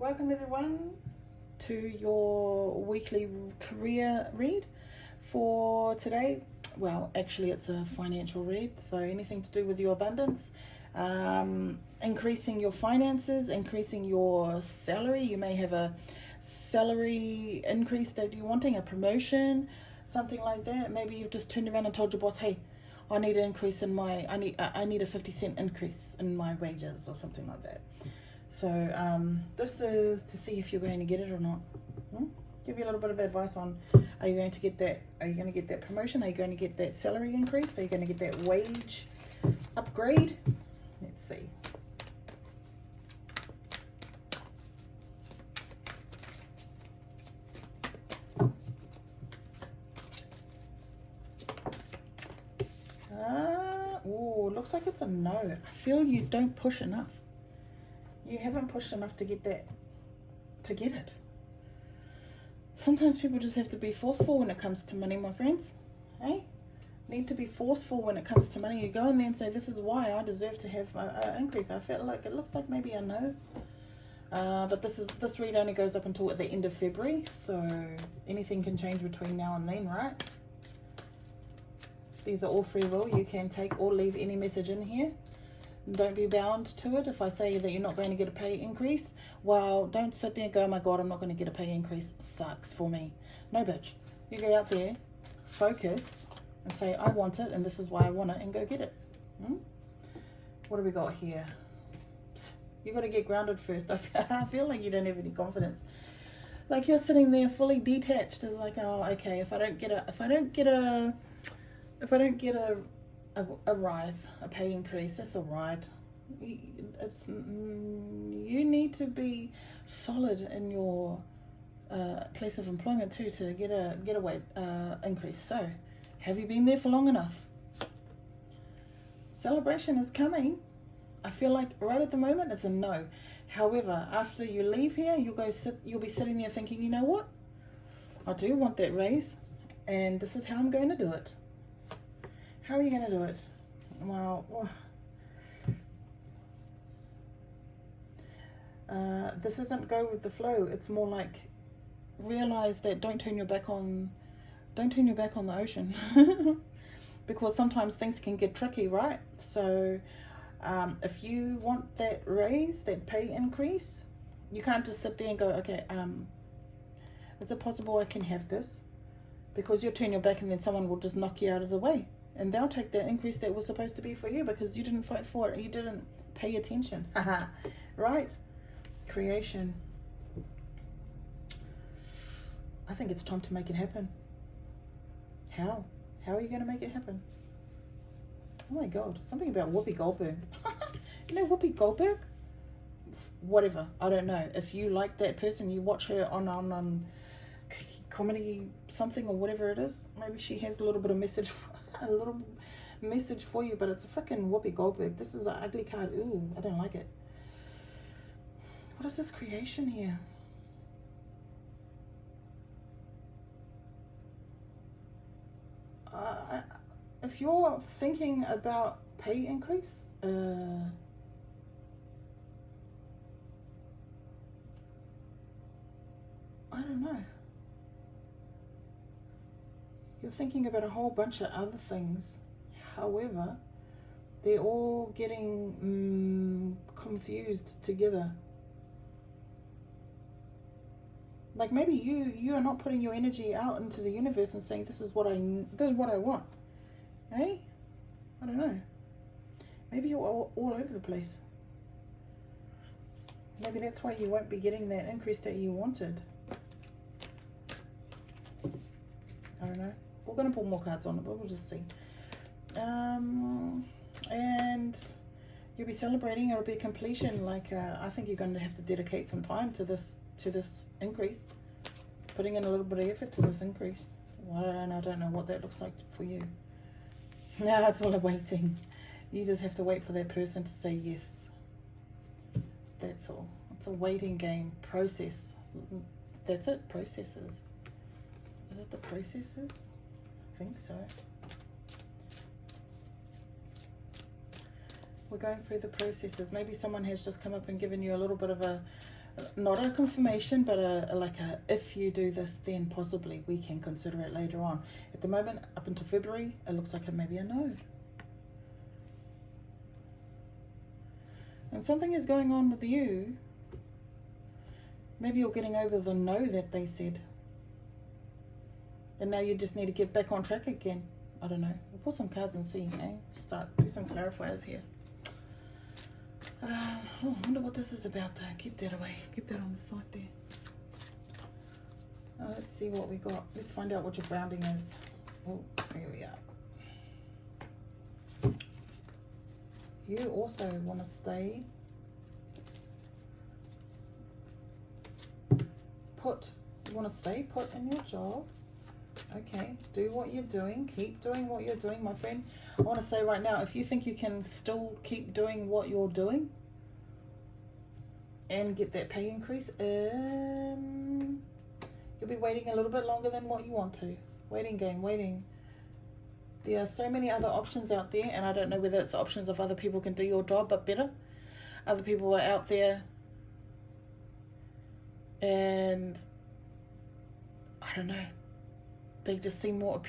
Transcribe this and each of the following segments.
Welcome everyone to your weekly career read for today. Well, actually it's a financial read, so anything to do with your abundance, increasing your finances, increasing your salary. You may have a salary increase that you're wanting, a promotion, something like that. Maybe you've just turned around and told your boss, hey, I need an increase in my, I need a 50-cent increase in my wages or something like that. So this is to see if you're going to get it or not. Give you a little bit of advice on, are you going to get that? Are you going to get that promotion? Are you going to get that salary increase? Are you going to get that wage upgrade? Let's see. Oh, looks like it's a no. I feel you don't push enough. You haven't pushed enough to get that, to get it. Sometimes people just have to be forceful when it comes to money, my friends. Hey? Need to be forceful when it comes to money. You go in there and say, this is why I deserve to have an increase. I felt like it looks like maybe a no. But this read only goes up until at the end of February. So anything can change between now and then, right? These are all free will. You can take or leave any message in here. Don't be bound to it. If I say that you're not going to get a pay increase, well, don't sit there and go, oh my God, I'm not going to get a pay increase. Sucks for me. No, bitch. You go out there, focus, and say, I want it, and this is why I want it, and go get it. What do we got here? You got to get grounded first. I feel like you don't have any confidence. Like you're sitting there fully detached. It's like, oh, okay, if I don't get a rise, a pay increase, that's all right. You need to be solid in your place of employment too to get a wage increase. So, have you been there for long enough? Celebration is coming. I feel like right at the moment it's a no. However, after you leave here, you'll be sitting there thinking, you know what? I do want that raise, and this is how I'm going to do it. How are you going to do it? Well, this isn't go with the flow. It's more like realize that don't turn your back on the ocean. Because sometimes things can get tricky, right? So if you want that raise, that pay increase, you can't just sit there and go, okay, is it possible I can have this? Because you'll turn your back and then someone will just knock you out of the way. And they'll take that increase that was supposed to be for you because you didn't fight for it. You didn't pay attention. Right? Creation. I think it's time to make it happen. How? How are you going to make it happen? Oh my God. Something about Whoopi Goldberg. You know Whoopi Goldberg? Whatever. I don't know. If you like that person, you watch her on comedy something or whatever it is. Maybe she has a little bit of message for you, but it's a freaking Whoopi Goldberg. This is an ugly card. Ooh, I don't like it. What is this creation here? If you're thinking about pay increase, I don't know. You're thinking about a whole bunch of other things. However, they're all getting confused together. Like maybe you are not putting your energy out into the universe and saying this is what I want. Hey? I don't know. Maybe you're all over the place. Maybe that's why you won't be getting that increase that you wanted. I don't know. We're going to pull more cards on it, but we'll just see. And you'll be celebrating. It'll be a completion. Like I think you're going to have to dedicate some time to this increase. Putting in a little bit of effort to this increase. I don't know what that looks like for you. No, it's all a waiting. You just have to wait for that person to say yes. That's all. It's a waiting game. Process. That's it. Processes. Is it the processes? I think so. We're going through the processes. Maybe someone has just come up and given you a little bit of a Not a confirmation, but like a if you do this, then possibly we can consider it later on. At the moment, up until February, it looks like maybe a no. And something is going on with you. Maybe you're getting over the no that they said. And now you just need to get back on track again. I don't know. We'll pull some cards and see, eh? Do some clarifiers here. I wonder what this is about. Keep that away. Keep that on the side there. Let's see what we got. Let's find out what your grounding is. Oh, here we are. You also want to stay put. You want to stay put in your job. Okay, do what you're doing. Keep doing what you're doing, my friend. I want to say right now, if you think you can still keep doing what you're doing and get that pay increase, you'll be waiting a little bit longer than what you want to. Waiting game, waiting. There are so many other options out there, and I don't know whether it's options of other people can do your job but better. Other people are out there, and I don't know. They just seem more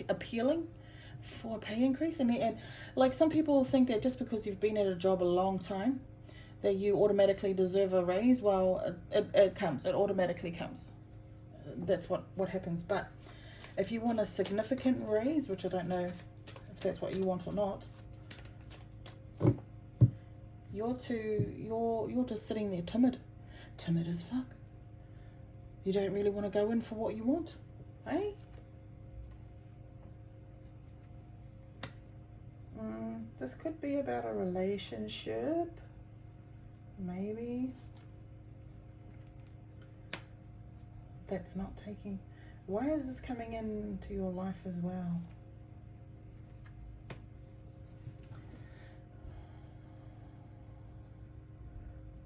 appealing for a pay increase. And like some people think that just because you've been at a job a long time, that you automatically deserve a raise. Well, it comes. It automatically comes. That's what happens. But if you want a significant raise, which I don't know if that's what you want or not, you're just sitting there timid as fuck. You don't really want to go in for what you want, eh? This could be about a relationship, maybe. That's not taking. Why is this coming into your life as well?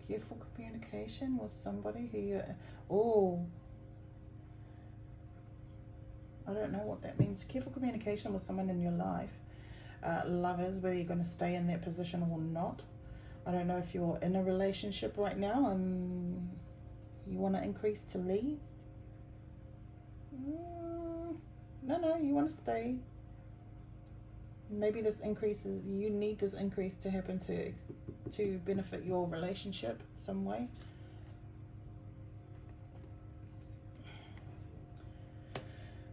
Careful communication with somebody who you. Oh, I don't know what that means. Careful communication with someone in your life. Lovers, whether you're going to stay in that position or not. I don't know if you're in a relationship right now and you want to increase to leave. No, you want to stay. Maybe this increase is, you need this increase to happen to benefit your relationship some way.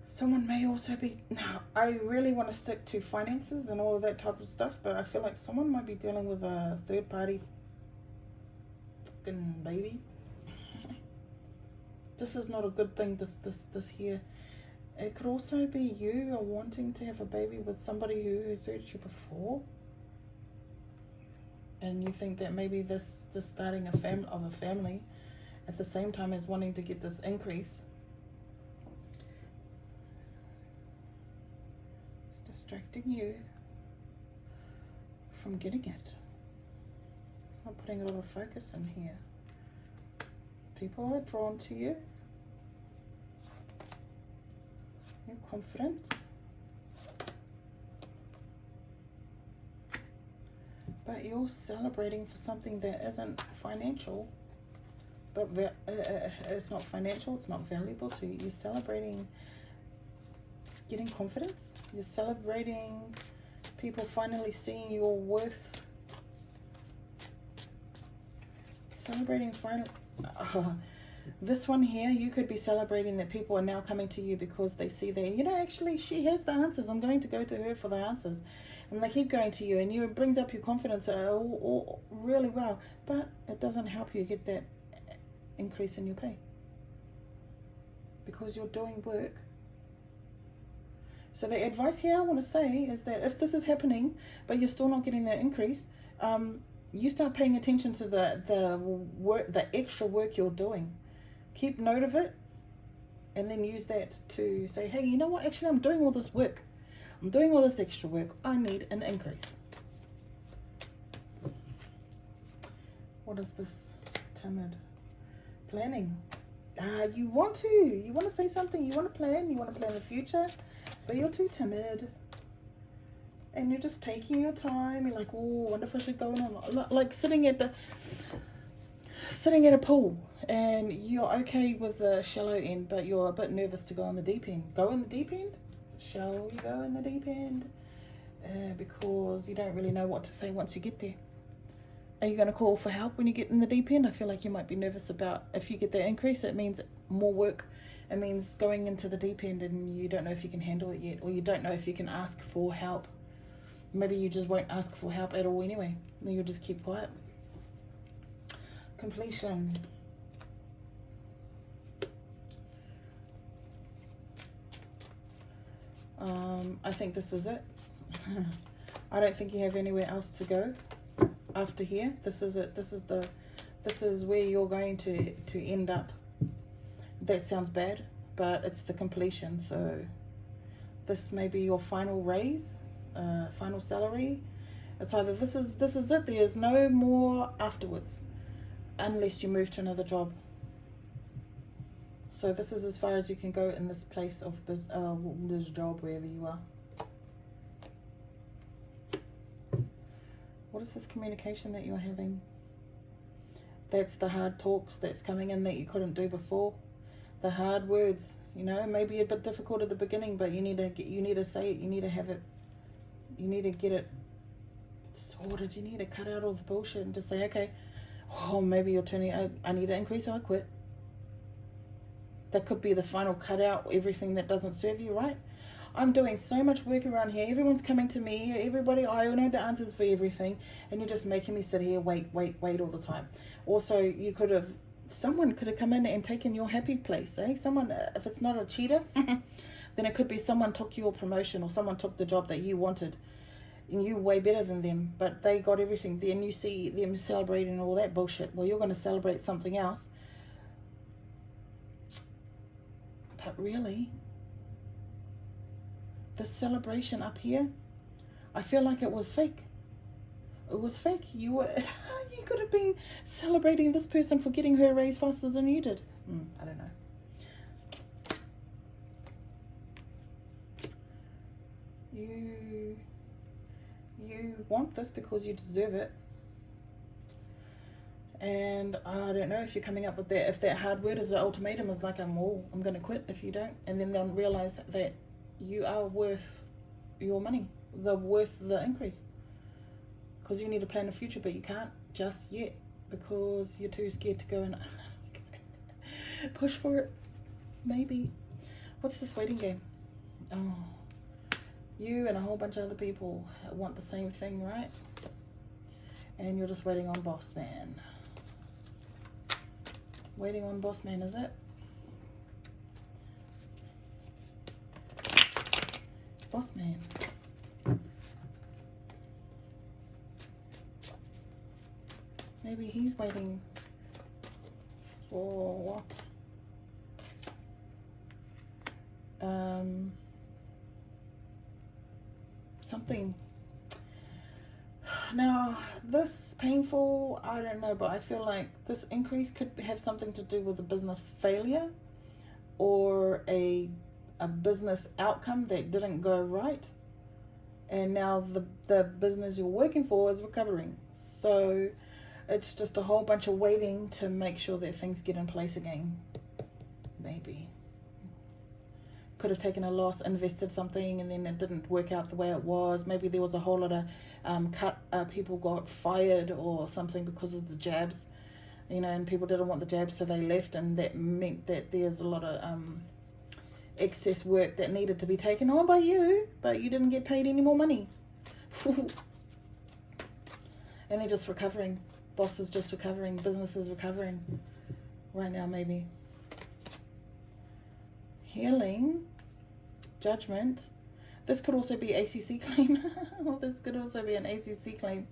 Someone may also be, now I really want to stick to finances and all of that type of stuff, but I feel like someone might be dealing with a third party fucking baby. This is not a good thing, this here. It could also be you are wanting to have a baby with somebody who has hurt you before. And you think that maybe this starting a family at the same time as wanting to get this increase. It's distracting you from getting it. Not putting a lot of focus in here. People are drawn to you. You're confident. But you're celebrating for something that isn't financial. But it's not financial, it's not valuable to you. You're celebrating getting confidence. You're celebrating people finally seeing your worth. Celebrating finally. This one here, you could be celebrating that people are now coming to you because they see that, actually she has the answers. I'm going to go to her for the answers. And they keep going to you, and it brings up your confidence really well. But it doesn't help you get that increase in your pay because you're doing work. So the advice here I want to say is that if this is happening, but you're still not getting that increase, you start paying attention to the work, the extra work you're doing. Keep note of it, and then use that to say, hey, you know what? Actually, I'm doing all this work. I'm doing all this extra work. I need an increase. What is this? Timid. Planning. You want to say something. You want to plan. You want to plan the future, but you're too timid. And you're just taking your time. You're like, oh, I wonder if I should go on. Like sitting at a pool And you're okay with the shallow end, but you're a bit nervous to go in the deep end. Go in the deep end? Shall we go in the deep end? Because you don't really know what to say once you get there. Are you going to call for help when you get in the deep end? I feel like you might be nervous about if you get that increase, it means more work. It means going into the deep end and you don't know if you can handle it yet, or you don't know if you can ask for help. Maybe you just won't ask for help at all anyway. Then you'll just keep quiet. Completion. I think this is it. I don't think you have anywhere else to go after here. This is it. This is where you're going to end up. That sounds bad, but it's the completion. So this may be your final raise, final salary. It's either this is it. There's no more afterwards, unless you move to another job. So this is as far as you can go in this place of this job, wherever you are. What is this communication that you're having? That's the hard talks that's coming in that you couldn't do before. The hard words, you know, maybe a bit difficult at the beginning, but you need to say it. You need to have it. You need to get it sorted. You need to cut out all the bullshit and just say, okay, oh, maybe you're turning. I need to increase or I quit. That could be the final cut out everything that doesn't serve you, right? I'm doing so much work around here. Everyone's coming to me. Everybody, I know the answers for everything. And you're just making me sit here, wait all the time. Also, someone could have come in and taken your happy place, eh? Someone, if it's not a cheater, then it could be someone took your promotion or someone took the job that you wanted. And you were way better than them, but they got everything. Then you see them celebrating all that bullshit. Well, you're going to celebrate something else. But really, the celebration up here, I feel like it was fake. It was fake. You could have been celebrating this person for getting her raise faster than you did. I don't know. You want this because you deserve it. And I don't know if you're coming up with that. If that hard word is the ultimatum, is like, I'm going to quit if you don't. And then they'll realize that you are worth your money, worth the increase. Because you need to plan the future, but you can't just yet because you're too scared to go and push for it. Maybe. What's this waiting game? Oh, you and a whole bunch of other people want the same thing, right? And you're just waiting on boss man. Waiting on boss man, is it? Boss man. Maybe he's waiting for what? Something. Now, this painful, I don't know, but I feel like this increase could have something to do with a business failure or a business outcome that didn't go right. And now the business you're working for is recovering. So it's just a whole bunch of waiting to make sure that things get in place again. Maybe. Could have taken a loss, invested something, and then it didn't work out the way it was. Maybe there was a whole lot of people got fired or something because of the jabs, you know, and people didn't want the jabs, so they left, and that meant that there's a lot of excess work that needed to be taken on by you, but you didn't get paid any more money. And they're just recovering. Boss is just recovering. Business is recovering right now, maybe. Healing, judgment. This could also be ACC claim. Well, this could also be an ACC claim.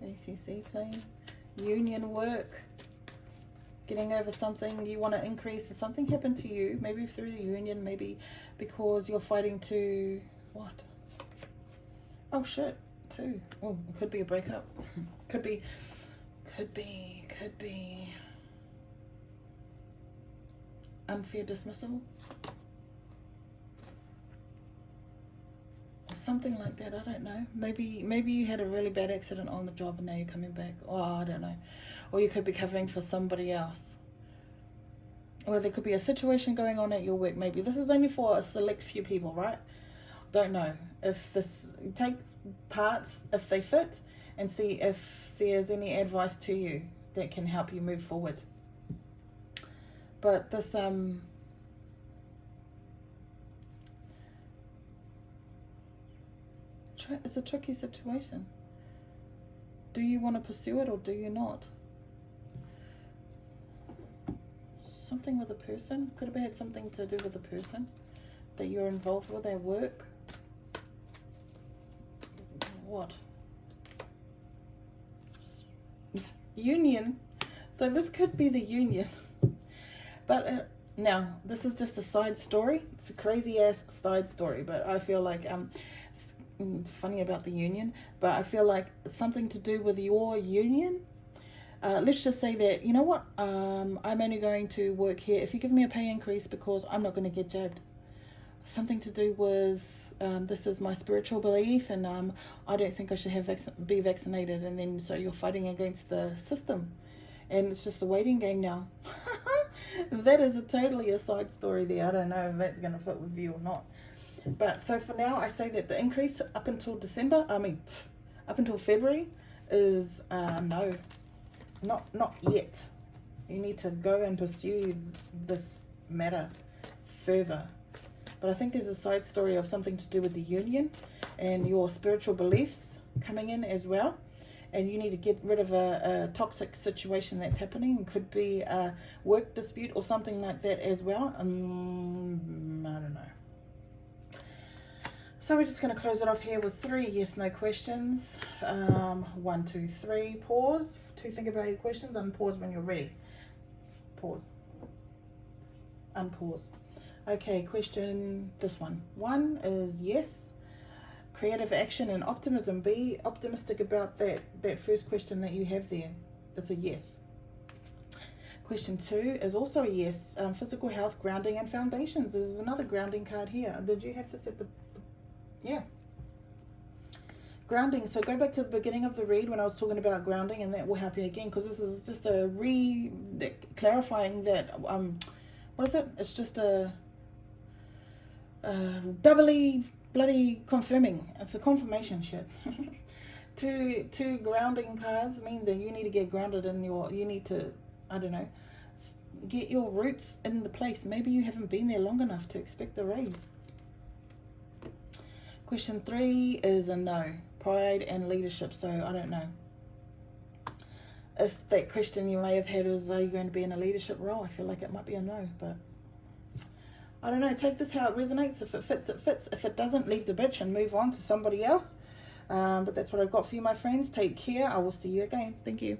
ACC claim. Union work. Getting over something you want to increase. Something happened to you. Maybe through the union. Maybe because you're fighting to... What? Oh, shit. Too. Oh, it could be a breakup. Could be... unfair dismissal. or something like that. I don't know. Maybe you had a really bad accident on the job and now you're coming back. Oh, I don't know. Or you could be covering for somebody else. Or there could be a situation going on at your work. Maybe this is only for a select few people, right? Don't know. If this, take parts if they fit and see if there's any advice to you that can help you move forward. But this it's a tricky situation. Do you want to pursue it or do you not? Something with a person. Could have had something to do with a person that you're involved with at work. What? Union. So this could be the union. But now, this is just a side story. It's a crazy ass side story, but I feel like it's funny about the union, but I feel like something to do with your union. Let's just say that, you know what, I'm only going to work here if you give me a pay increase because I'm not going to get jabbed. Something to do with this is my spiritual belief, and I don't think I should be vaccinated, and then so you're fighting against the system, and it's just a waiting game now. That is totally a side story there. I don't know if that's going to fit with you or not. But so for now, I say that the increase up until up until February is no, not yet. You need to go and pursue this matter further. But I think there's a side story of something to do with the union and your spiritual beliefs coming in as well. And you need to get rid of a toxic situation that's happening. It could be a work dispute or something like that as well. I don't know. So we're just going to close it off here with 3 yes/no questions. 1, 2, 3. Pause to think about your questions. Unpause when you're ready. Pause. Unpause. Okay, question this one. 1 is yes. Creative action and optimism. Be optimistic about that first question that you have there. It's a yes. Question 2 is also a yes. Physical health, grounding, and foundations. There's another grounding card here. Did you have this at the... Yeah. Grounding. So go back to the beginning of the read when I was talking about grounding, and that will help you again, because this is just a clarifying that... what is it? It's just a... doubly... bloody confirming. It's a confirmation shit. two grounding cards mean that you need to get grounded in you need to, I don't know, get your roots in the place. Maybe you haven't been there long enough to expect the raise. Question 3 is a no. Pride and leadership. So I don't know if that question you may have had is, are you going to be in a leadership role? I feel like it might be a no, but I don't know. Take this how it resonates. If it fits, it fits. If it doesn't, leave the bitch and move on to somebody else. But that's what I've got for you, my friends. Take care. I will see you again. Thank you.